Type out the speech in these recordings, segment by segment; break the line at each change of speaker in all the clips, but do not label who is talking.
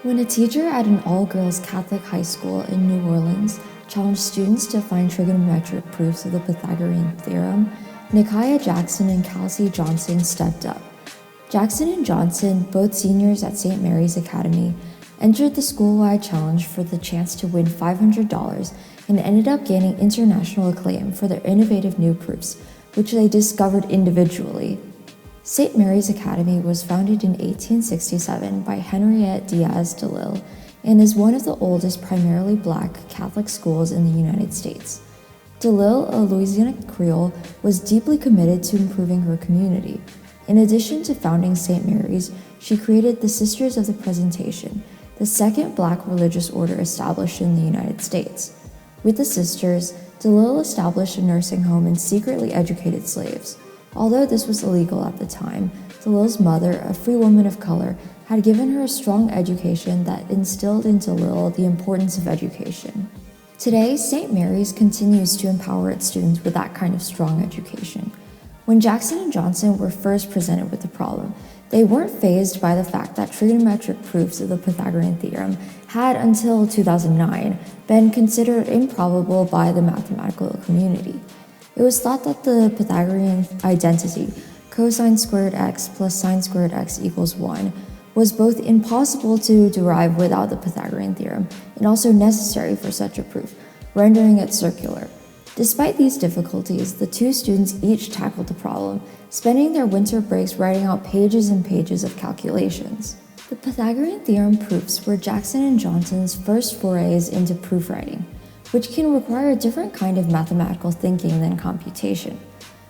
When a teacher at an all-girls Catholic high school in New Orleans challenged students to find trigonometric proofs of the Pythagorean theorem, Nikiah Jackson and Kelsey Johnson stepped up. Jackson and Johnson, both seniors at St. Mary's Academy, entered the school-wide challenge for the chance to win $500 and ended up gaining international acclaim for their innovative new proofs, which they discovered individually. St. Mary's Academy was founded in 1867 by Henriette Diaz DeLille and is one of the oldest primarily Black Catholic schools in the United States. DeLille, a Louisiana Creole, was deeply committed to improving her community. In addition to founding St. Mary's, she created the Sisters of the Presentation, the second Black religious order established in the United States. With the Sisters, DeLille established a nursing home and secretly educated slaves. Although this was illegal at the time, DeLille's mother, a free woman of color, had given her a strong education that instilled in DeLille the importance of education. Today, St. Mary's continues to empower its students with that kind of strong education. When Jackson and Johnson were first presented with the problem, they weren't fazed by the fact that trigonometric proofs of the Pythagorean theorem had, until 2009, been considered improbable by the mathematical community. It was thought that the Pythagorean identity, cosine squared x plus sine squared x equals 1, was both impossible to derive without the Pythagorean theorem and also necessary for such a proof, rendering it circular. Despite these difficulties, the two students each tackled the problem, spending their winter breaks writing out pages and pages of calculations. The Pythagorean theorem proofs were Jackson and Johnson's first forays into proof writing, which can require a different kind of mathematical thinking than computation.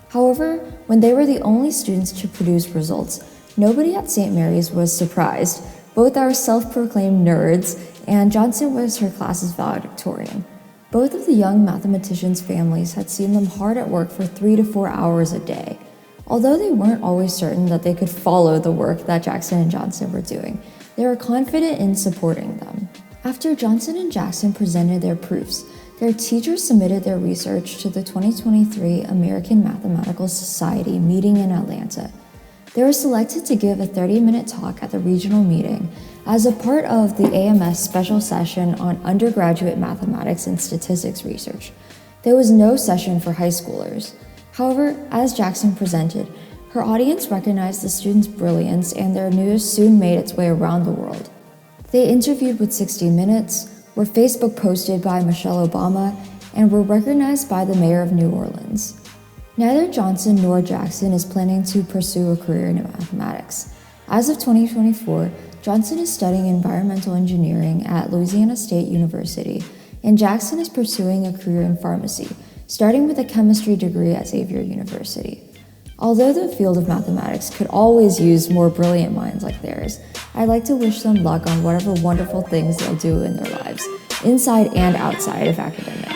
However, when they were the only students to produce results, nobody at St. Mary's was surprised. Both are self-proclaimed nerds, and Johnson was her class's valedictorian. Both of the young mathematicians' families had seen them hard at work for 3 to 4 hours a day. Although they weren't always certain that they could follow the work that Jackson and Johnson were doing, they were confident in supporting them. After Johnson and Jackson presented their proofs, their teachers submitted their research to the 2023 American Mathematical Society meeting in Atlanta. They were selected to give a 30-minute talk at the regional meeting as a part of the AMS special session on undergraduate mathematics and statistics research. There was no session for high schoolers. However, as Jackson presented, her audience recognized the students' brilliance and their news soon made its way around the world. They interviewed with 60 Minutes, were Facebook posted by Michelle Obama, and were recognized by the mayor of New Orleans. Neither Johnson nor Jackson is planning to pursue a career in mathematics. As of 2024, Johnson is studying environmental engineering at Louisiana State University, and Jackson is pursuing a career in pharmacy, starting with a chemistry degree at Xavier University. Although the field of mathematics could always use more brilliant minds like theirs, I'd like to wish them luck on whatever wonderful things they'll do in their lives, inside and outside of academia.